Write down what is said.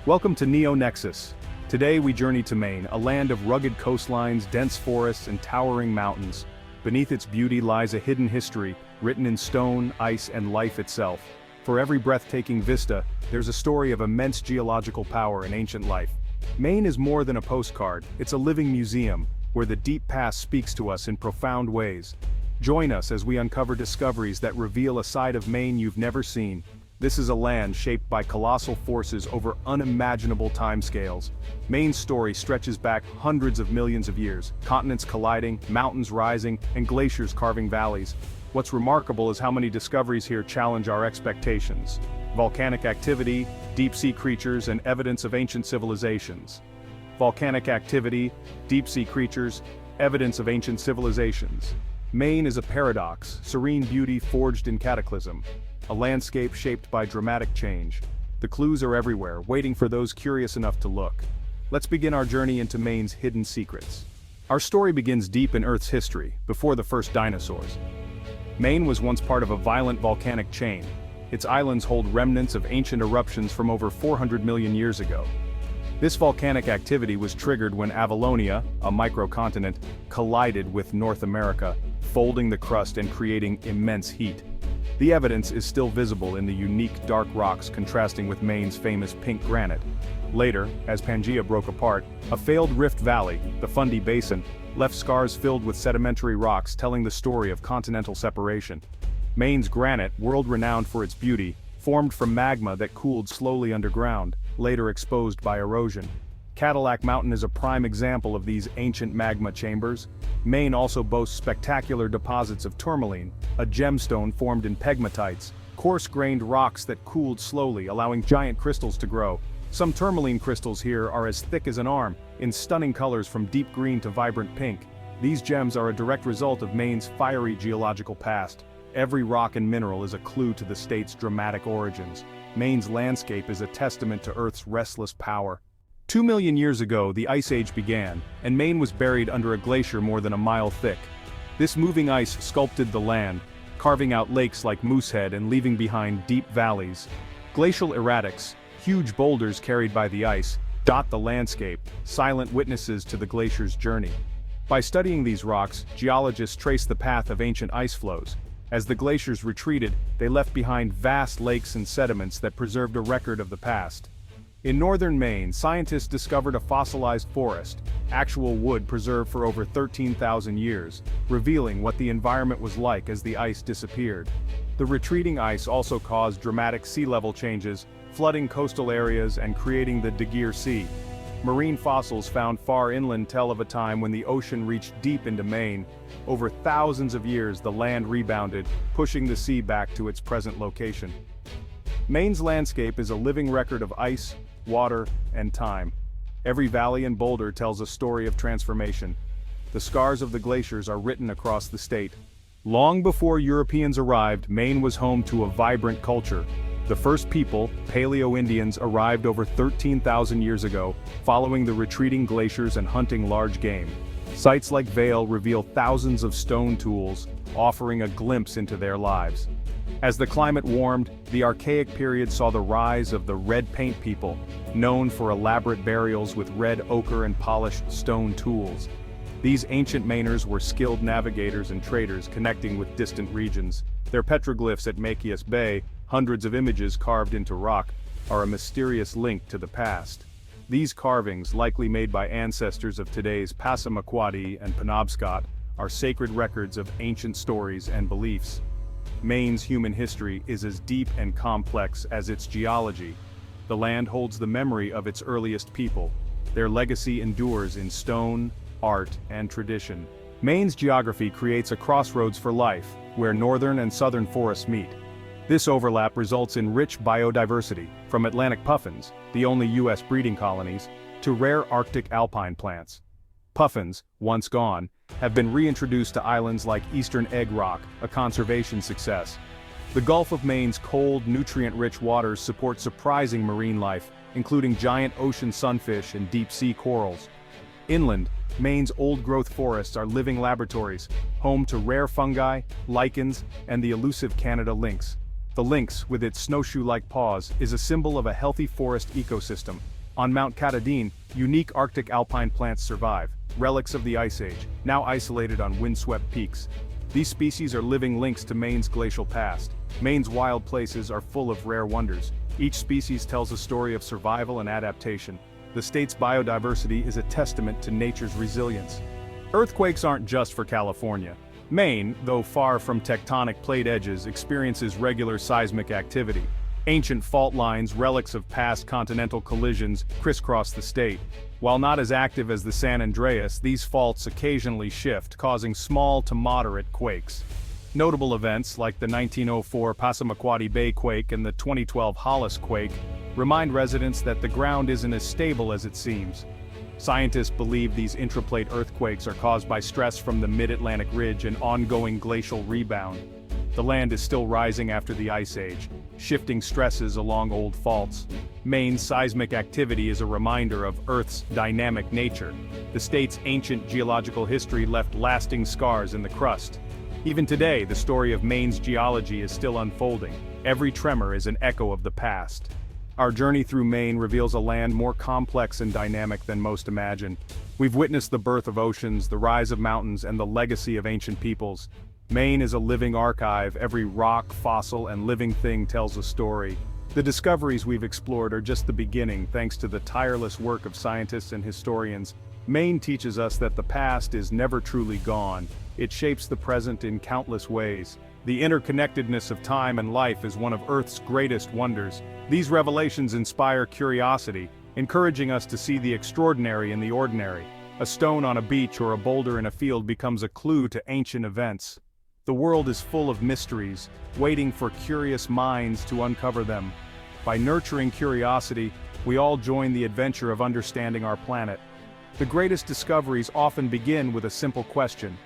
Welcome to Nexus. Today we journey to Maine, a land of rugged coastlines, dense forests, and towering mountains. Beneath its beauty lies a hidden history, written in stone, ice, and life itself. For every breathtaking vista, there's a story of immense geological power and ancient life. Maine is more than a postcard, it's a living museum, where the deep past speaks to us in profound ways. Join us as we uncover discoveries that reveal a side of Maine you've never seen. This is a land shaped by colossal forces over unimaginable timescales. Maine's story stretches back hundreds of millions of years, continents colliding, mountains rising, and glaciers carving valleys. What's remarkable is how many discoveries here challenge our expectations. Volcanic activity, deep-sea creatures, and evidence of ancient civilizations. Volcanic activity, deep-sea creatures, evidence of ancient civilizations. Maine is a paradox, serene beauty forged in cataclysm. A landscape shaped by dramatic change. The clues are everywhere, waiting for those curious enough to look. Let's begin our journey into Maine's hidden secrets. Our story begins deep in Earth's history, before the first dinosaurs. Maine was once part of a violent volcanic chain. Its islands hold remnants of ancient eruptions from over 400 million years ago. This volcanic activity was triggered when Avalonia, a microcontinent, collided with North America, folding the crust and creating immense heat. The evidence is still visible in the unique dark rocks contrasting with Maine's famous pink granite. Later, as Pangaea broke apart, a failed rift valley, the Fundy Basin, left scars filled with sedimentary rocks telling the story of continental separation. Maine's granite, world-renowned for its beauty, formed from magma that cooled slowly underground, later exposed by erosion. Cadillac Mountain is a prime example of these ancient magma chambers. Maine also boasts spectacular deposits of tourmaline, a gemstone formed in pegmatites, coarse-grained rocks that cooled slowly, allowing giant crystals to grow. Some tourmaline crystals here are as thick as an arm, in stunning colors from deep green to vibrant pink. These gems are a direct result of Maine's fiery geological past. Every rock and mineral is a clue to the state's dramatic origins. Maine's landscape is a testament to Earth's restless power. 2 million years ago, the Ice Age began, and Maine was buried under a glacier more than a mile thick. This moving ice sculpted the land, carving out lakes like Moosehead and leaving behind deep valleys. Glacial erratics, huge boulders carried by the ice, dot the landscape, silent witnesses to the glacier's journey. By studying these rocks, geologists trace the path of ancient ice flows. As the glaciers retreated, they left behind vast lakes and sediments that preserved a record of the past. In northern Maine, scientists discovered a fossilized forest, actual wood preserved for over 13,000 years, revealing what the environment was like as the ice disappeared. The retreating ice also caused dramatic sea level changes, flooding coastal areas and creating the De Geer Sea. Marine fossils found far inland tell of a time when the ocean reached deep into Maine. Over thousands of years, the land rebounded, pushing the sea back to its present location. Maine's landscape is a living record of ice, water, and time. Every valley and boulder tells a story of transformation. The scars of the glaciers are written across the state. Long before Europeans arrived, Maine was home to a vibrant culture. The first people, Paleo-Indians, arrived over 13,000 years ago, following the retreating glaciers and hunting large game. Sites like Vail reveal thousands of stone tools, offering a glimpse into their lives. As the climate warmed, the Archaic period saw the rise of the red paint people, known for elaborate burials with red ochre and polished stone tools. These ancient Mainers were skilled navigators and traders connecting with distant regions. Their petroglyphs at Machias Bay, hundreds of images carved into rock, are a mysterious link to the past. These carvings, likely made by ancestors of today's Passamaquoddy and Penobscot, are sacred records of ancient stories and beliefs. Maine's human history is as deep and complex as its geology. The land holds the memory of its earliest people. Their legacy endures in stone, art, and tradition. Maine's geography creates a crossroads for life, where northern and southern forests meet. This overlap results in rich biodiversity, from Atlantic puffins, the only U.S. breeding colonies, to rare Arctic alpine plants. Puffins, once gone, have been reintroduced to islands like Eastern Egg Rock, a conservation success. The Gulf of Maine's cold, nutrient-rich waters support surprising marine life, including giant ocean sunfish and deep-sea corals. Inland, Maine's old-growth forests are living laboratories, home to rare fungi, lichens, and the elusive Canada lynx. The lynx, with its snowshoe-like paws, is a symbol of a healthy forest ecosystem. On Mount Katahdin, unique Arctic alpine plants survive, relics of the Ice Age, now isolated on windswept peaks. These species are living links to Maine's glacial past. Maine's wild places are full of rare wonders. Each species tells a story of survival and adaptation. The state's biodiversity is a testament to nature's resilience. Earthquakes aren't just for California. Maine, though far from tectonic plate edges, experiences regular seismic activity. Ancient fault lines, relics of past continental collisions, crisscross the state. While not as active as the San Andreas, these faults occasionally shift, causing small to moderate quakes. Notable events like the 1904 Passamaquoddy Bay quake and the 2012 Hollis quake remind residents that the ground isn't as stable as it seems. Scientists believe these intraplate earthquakes are caused by stress from the mid-Atlantic ridge and ongoing glacial rebound. The land is still rising after the Ice Age, shifting stresses along old faults. Maine's seismic activity is a reminder of Earth's dynamic nature. The state's ancient geological history left lasting scars in the crust. Even today, the story of Maine's geology is still unfolding. Every tremor is an echo of the past. Our journey through Maine reveals a land more complex and dynamic than most imagine. We've witnessed the birth of oceans, the rise of mountains, and the legacy of ancient peoples. Maine is a living archive. Every rock, fossil, and living thing tells a story. The discoveries we've explored are just the beginning, thanks to the tireless work of scientists and historians. Maine teaches us that the past is never truly gone. It shapes the present in countless ways. The interconnectedness of time and life is one of Earth's greatest wonders. These revelations inspire curiosity, encouraging us to see the extraordinary in the ordinary. A stone on a beach or a boulder in a field becomes a clue to ancient events. The world is full of mysteries, waiting for curious minds to uncover them. By nurturing curiosity, we all join the adventure of understanding our planet. The greatest discoveries often begin with a simple question: